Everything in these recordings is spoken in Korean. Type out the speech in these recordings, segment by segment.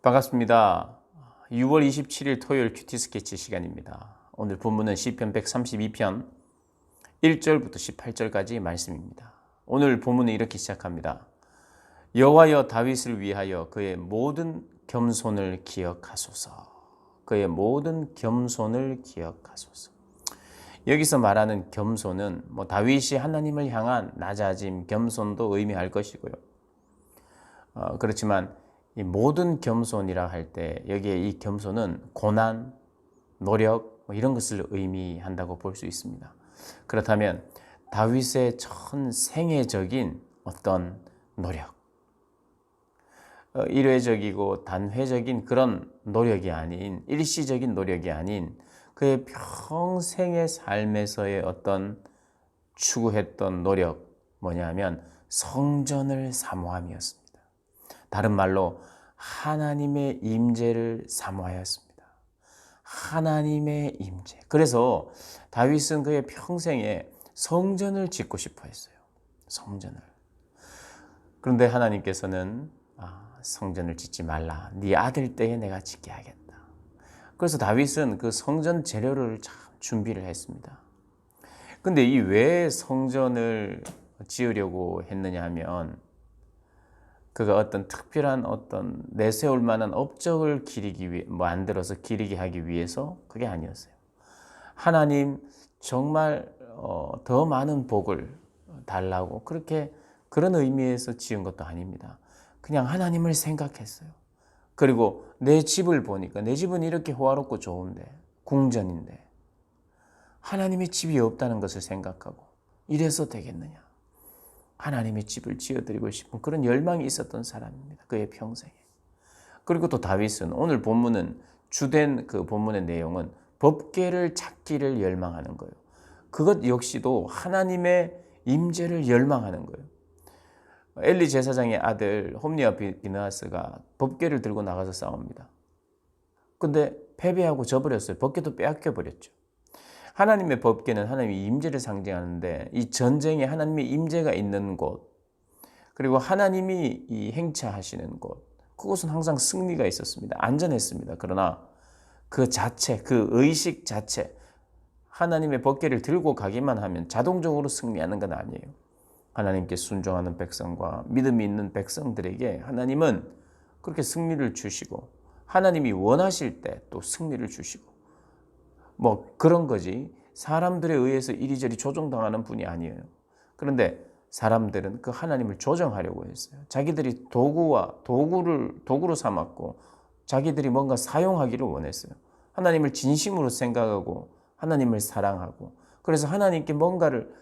반갑습니다. 6월 27일 토요일 큐티 스케치 시간입니다. 오늘 본문은 시편 132편 1절부터 18절까지 말씀입니다. 오늘 본문은 이렇게 시작합니다. 여호와여 다윗을 위하여 그의 모든 겸손을 기억하소서. 그의 모든 겸손을 기억하소서. 여기서 말하는 겸손은 다윗이 하나님을 향한 낮아짐, 겸손도 의미할 것이고요. 그렇지만 이 모든 겸손이라 할 때 여기에 이 겸손은 고난, 노력 이런 것을 의미한다고 볼 수 있습니다. 그렇다면 다윗의 전 생애적인 어떤 노력, 일회적이고 단회적인 그런 노력이 아닌, 일시적인 노력이 아닌 그의 평생의 삶에서의 어떤 추구했던 노력, 뭐냐면 성전을 사모함이었습니다. 다른 말로 하나님의 임재를 사모하였습니다. 하나님의 임재. 그래서 다윗은 그의 평생에 성전을 짓고 싶어 했어요. 성전을. 그런데 하나님께서는 성전을 짓지 말라. 네 아들 때에 내가 짓게 하겠다. 그래서 다윗은 그 성전 재료를 참 준비를 했습니다. 근데 이 왜 성전을 지으려고 했느냐 하면 그가 어떤 특별한 어떤 내세울 만한 업적을 기리기 위해 만들어서 기리게 하기 위해서 그게 아니었어요. 하나님 정말 더 많은 복을 달라고 그렇게 그런 의미에서 지은 것도 아닙니다. 그냥 하나님을 생각했어요. 그리고 내 집을 보니까 내 집은 이렇게 호화롭고 좋은데 궁전인데 하나님의 집이 없다는 것을 생각하고 이래서 되겠느냐. 하나님의 집을 지어드리고 싶은 그런 열망이 있었던 사람입니다. 그의 평생에. 그리고 또 다윗은 오늘 본문은 주된 그 본문의 내용은 법궤를 찾기를 열망하는 거예요. 그것 역시도 하나님의 임재를 열망하는 거예요. 엘리 제사장의 아들 홈리와 비느하스가 법궤를 들고 나가서 싸웁니다. 근데 패배하고 져버렸어요. 법궤도 빼앗겨 버렸죠. 하나님의 법궤는 하나님의 임재를 상징하는데 이 전쟁에 하나님의 임재가 있는 곳 그리고 하나님이 이 행차하시는 곳 그곳은 항상 승리가 있었습니다. 안전했습니다. 그러나 그 자체, 그 의식 자체 하나님의 법궤를 들고 가기만 하면 자동적으로 승리하는 건 아니에요. 하나님께 순종하는 백성과 믿음이 있는 백성들에게 하나님은 그렇게 승리를 주시고 하나님이 원하실 때 또 승리를 주시고 그런 거지 사람들에 의해서 이리저리 조종당하는 분이 아니에요. 그런데 사람들은 그 하나님을 조정하려고 했어요. 자기들이 도구로 삼았고 자기들이 뭔가 사용하기를 원했어요. 하나님을 진심으로 생각하고 하나님을 사랑하고 그래서 하나님께 뭔가를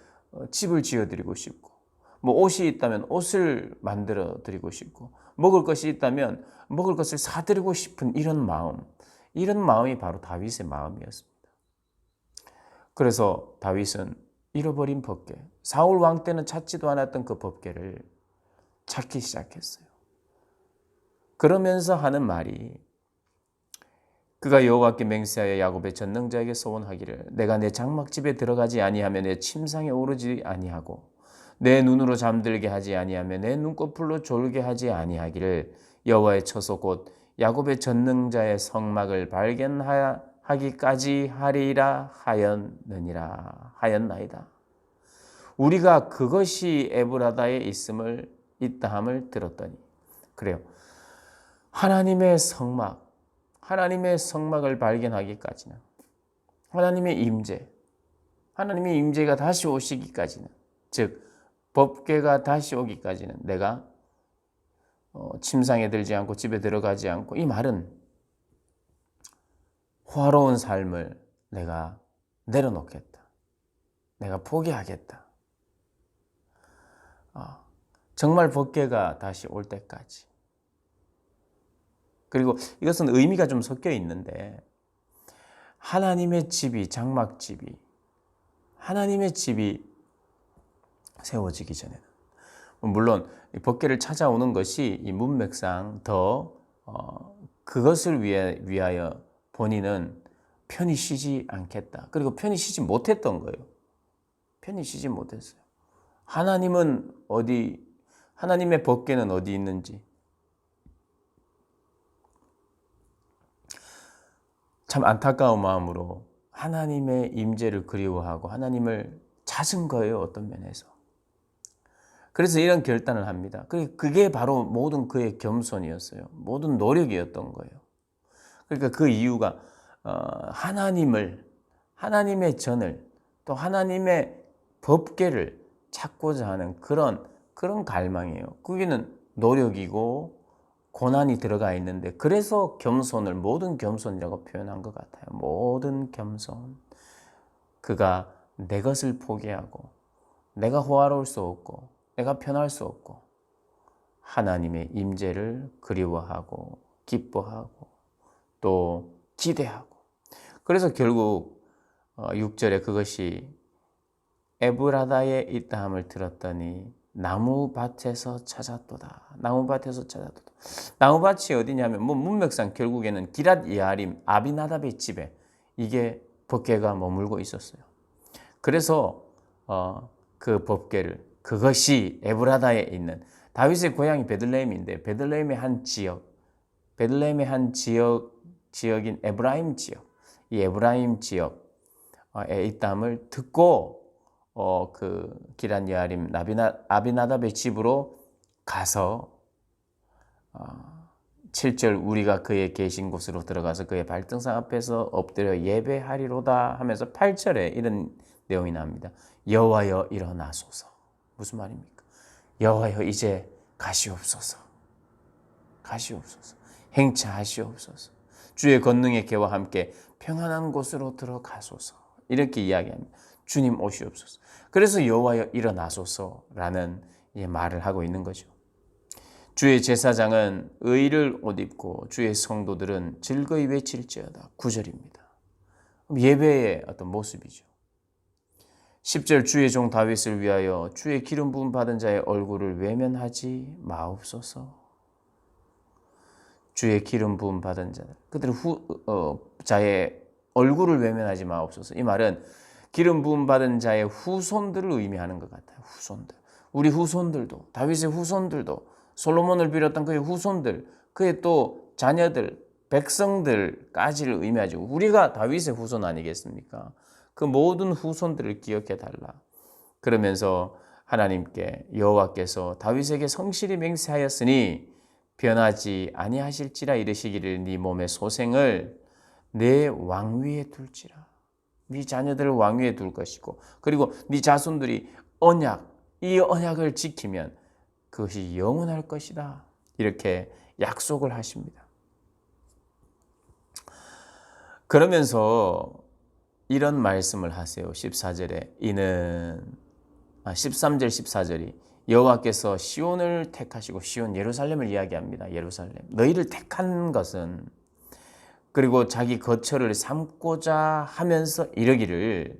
집을 지어드리고 싶고 옷이 있다면 옷을 만들어 드리고 싶고 먹을 것이 있다면 먹을 것을 사드리고 싶은 이런 마음이 바로 다윗의 마음이었습니다. 그래서 다윗은 잃어버린 법궤, 사울 왕 때는 찾지도 않았던 그 법궤를 찾기 시작했어요. 그러면서 하는 말이 그가 여호와께 맹세하여 야곱의 전능자에게 소원하기를 내가 내 장막집에 들어가지 아니하며 내 침상에 오르지 아니하고 내 눈으로 잠들게 하지 아니하며 내 눈꺼풀로 졸게 하지 아니하기를 여호와의 처소 곧 야곱의 전능자의 성막을 발견하기까지 하리라 하였나이다. 우리가 그것이 에브라다에 있다함을 들었더니 그래요. 하나님의 성막을 발견하기까지는 하나님의 임재가 다시 오시기까지는 즉 법궤가 다시 오기까지는 내가 침상에 들지 않고 집에 들어가지 않고 이 말은 호화로운 삶을 내가 내려놓겠다. 내가 포기하겠다. 정말 법궤가 다시 올 때까지. 그리고 이것은 의미가 좀 섞여 있는데 하나님의 집이 장막집이 하나님의 집이 세워지기 전에는 물론 법궤를 찾아오는 것이 이 문맥상 더 그것을 위하여 본인은 편히 쉬지 않겠다. 그리고 편히 쉬지 못했던 거예요. 편히 쉬지 못했어요. 하나님의 법궤는 어디 있는지 참 안타까운 마음으로 하나님의 임재를 그리워하고 하나님을 찾은 거예요, 어떤 면에서. 그래서 이런 결단을 합니다. 그게 바로 모든 그의 겸손이었어요. 모든 노력이었던 거예요. 그러니까 그 이유가 하나님의 전을 또 하나님의 법궤를 찾고자 하는 그런 갈망이에요. 거기는 노력이고 고난이 들어가 있는데, 그래서 겸손을 모든 겸손이라고 표현한 것 같아요. 모든 겸손. 그가 내 것을 포기하고 내가 호화로울 수 없고 내가 편할 수 없고 하나님의 임재를 그리워하고 기뻐하고 또 기대하고, 그래서 결국 6절에 그것이 에브라다에 있다함을 들었더니 나무밭에서 찾았도다. 나무밭에서 찾았도다. 나무밭이 어디냐면 문맥상 결국에는 기랏 예아림 아비나답의 집에 이게 법궤가 머물고 있었어요. 그래서 그 법궤를, 그것이 에브라다에 있는, 다윗의 고향이 베들레헴인데 베들레헴의 한 지역인 에브라임 지역, 이 에브라임 지역에 있다함을 듣고 그 기란 여아림 아비나답의 집으로 가서 7절 우리가 그의 계신 곳으로 들어가서 그의 발등상 앞에서 엎드려 예배하리로다 하면서 8절에 이런 내용이 나옵니다. 여호와여 일어나소서. 무슨 말입니까? 여호와여 이제 가시옵소서. 가시옵소서. 행차하시옵소서. 주의 권능의 개와 함께 평안한 곳으로 들어가소서. 이렇게 이야기합니다. 주님 오시옵소서. 그래서 여호와여 일어나소서라는 말을 하고 있는 거죠. 주의 제사장은 의를 옷 입고 주의 성도들은 즐거이 외칠지어다. 9절입니다. 예배의 어떤 모습이죠. 10절 주의 종 다윗을 위하여 주의 기름 부음 받은 자의 얼굴을 외면하지 마옵소서. 주의 기름 부음 받은 자들, 그들의 자의 얼굴을 외면하지 마옵소서. 이 말은 기름 부음 받은 자의 후손들을 의미하는 것 같아요. 후손들. 우리 후손들도, 다윗의 후손들도, 솔로몬을 비롯한 그의 후손들, 그의 또 자녀들, 백성들까지를 의미하죠. 우리가 다윗의 후손 아니겠습니까? 그 모든 후손들을 기억해 달라. 그러면서 하나님께 여호와께서 다윗에게 성실히 맹세하였으니 변하지 아니하실지라 이르시기를 네 몸의 소생을 내 왕위에 둘지라. 네 자녀들을 왕위에 둘 것이고, 그리고 네 자손들이 이 언약을 지키면 그것이 영원할 것이다. 이렇게 약속을 하십니다. 그러면서 이런 말씀을 하세요. 14절에 13절 14절이 여호와께서 시온을 택하시고, 시온 예루살렘을 이야기합니다. 예루살렘 너희를 택한 것은, 그리고 자기 거처를 삼고자 하면서 이르기를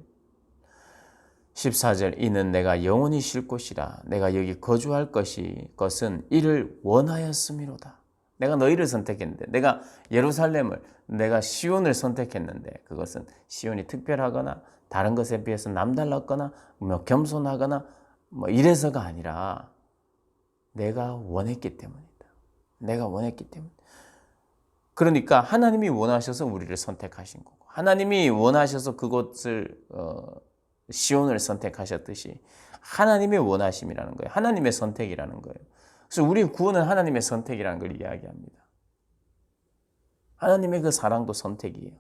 14절 이는 내가 영원히 쉴 곳이라 내가 여기 거주할 것은 이를 원하였음이로다. 내가 너희를 선택했는데, 내가 예루살렘을, 내가 시온을 선택했는데 그것은 시온이 특별하거나 다른 것에 비해서 남달랐거나 겸손하거나 이래서가 아니라 내가 원했기 때문이다. 내가 원했기 때문. 그러니까 하나님이 원하셔서 우리를 선택하신 거고, 하나님이 원하셔서 그곳을 시온을 선택하셨듯이 하나님의 원하심이라는 거예요. 하나님의 선택이라는 거예요. 그래서 우리 구원은 하나님의 선택이라는 걸 이야기합니다. 하나님의 그 사랑도 선택이에요.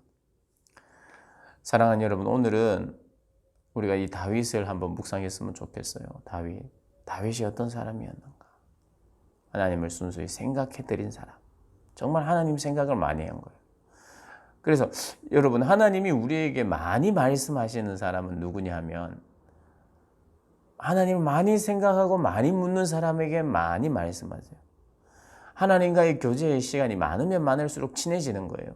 사랑하는 여러분, 오늘은 우리가 이 다윗을 한번 묵상했으면 좋겠어요. 다윗이 어떤 사람이었는가? 하나님을 순수히 생각해드린 사람. 정말 하나님 생각을 많이 한 거예요. 그래서 여러분, 하나님이 우리에게 많이 말씀하시는 사람은 누구냐 하면, 하나님을 많이 생각하고 많이 묻는 사람에게 많이 말씀하세요. 하나님과의 교제의 시간이 많으면 많을수록 친해지는 거예요.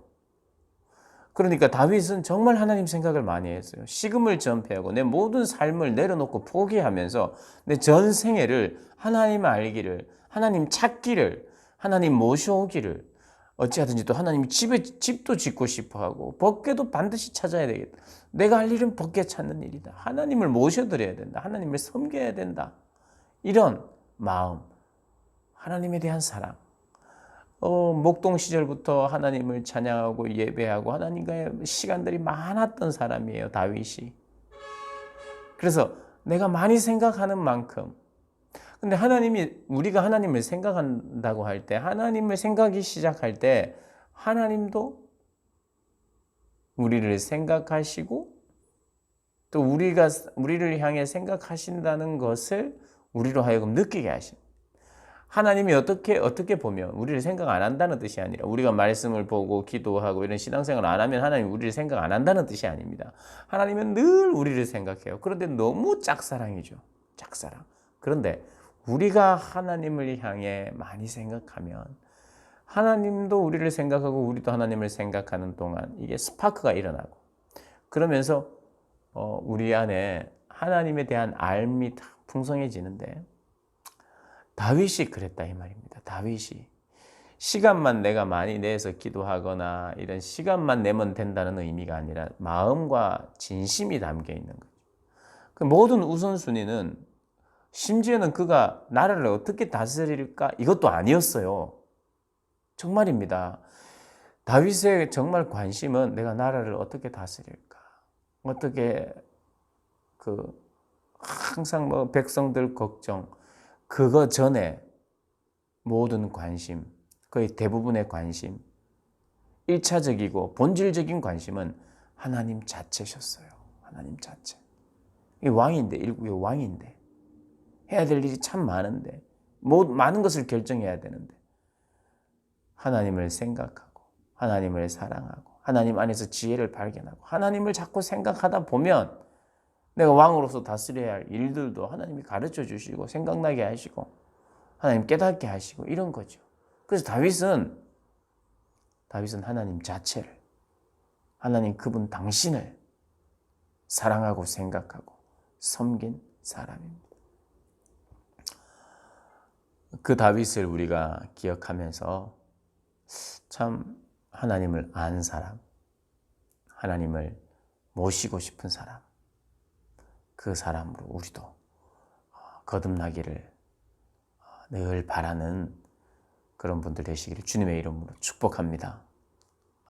그러니까 다윗은 정말 하나님 생각을 많이 했어요. 식음을 전폐하고 내 모든 삶을 내려놓고 포기하면서 내 전 생애를 하나님 알기를, 하나님 찾기를, 하나님 모셔오기를, 어찌하든지 또 하나님 집도 짓고 싶어하고 법궤도 반드시 찾아야 되겠다. 내가 할 일은 법궤 찾는 일이다. 하나님을 모셔드려야 된다. 하나님을 섬겨야 된다. 이런 마음, 하나님에 대한 사랑, 목동 시절부터 하나님을 찬양하고 예배하고 하나님과의 시간들이 많았던 사람이에요, 다윗이. 그래서 내가 많이 생각하는 만큼, 근데 우리가 하나님을 생각한다고 할 때, 하나님을 생각하기 시작할 때, 하나님도 우리를 생각하시고, 또 우리를 향해 생각하신다는 것을 우리로 하여금 느끼게 하십니다. 하나님이 어떻게 보면 우리를 생각 안 한다는 뜻이 아니라, 우리가 말씀을 보고 기도하고 이런 신앙생활을 안 하면 하나님 우리를 생각 안 한다는 뜻이 아닙니다. 하나님은 늘 우리를 생각해요. 그런데 너무 짝사랑이죠. 짝사랑. 그런데 우리가 하나님을 향해 많이 생각하면 하나님도 우리를 생각하고 우리도 하나님을 생각하는 동안 이게 스파크가 일어나고, 그러면서 우리 안에 하나님에 대한 알미 다 풍성해지는데, 다윗이 그랬다 이 말입니다. 다윗이 시간만 내가 많이 내서 기도하거나 이런 시간만 내면 된다는 의미가 아니라 마음과 진심이 담겨 있는 거죠. 그 모든 우선순위는, 심지어는 그가 나라를 어떻게 다스릴까 이것도 아니었어요. 정말입니다. 다윗의 정말 관심은 내가 나라를 어떻게 다스릴까, 어떻게 항상 백성들 걱정, 그거 전에 모든 관심, 거의 대부분의 관심, 1차적이고 본질적인 관심은 하나님 자체셨어요. 하나님 자체. 이 왕인데, 일국의 왕인데, 해야 될 일이 참 많은데, 많은 것을 결정해야 되는데, 하나님을 생각하고 하나님을 사랑하고 하나님 안에서 지혜를 발견하고 하나님을 자꾸 생각하다 보면 내가 왕으로서 다스려야 할 일들도 하나님이 가르쳐 주시고 생각나게 하시고 하나님 깨닫게 하시고 이런 거죠. 그래서 다윗은 하나님 자체를, 하나님 그분 당신을 사랑하고 생각하고 섬긴 사람입니다. 그 다윗을 우리가 기억하면서 참 하나님을 아는 사람, 하나님을 모시고 싶은 사람, 그 사람으로 우리도 거듭나기를 늘 바라는 그런 분들 되시기를 주님의 이름으로 축복합니다.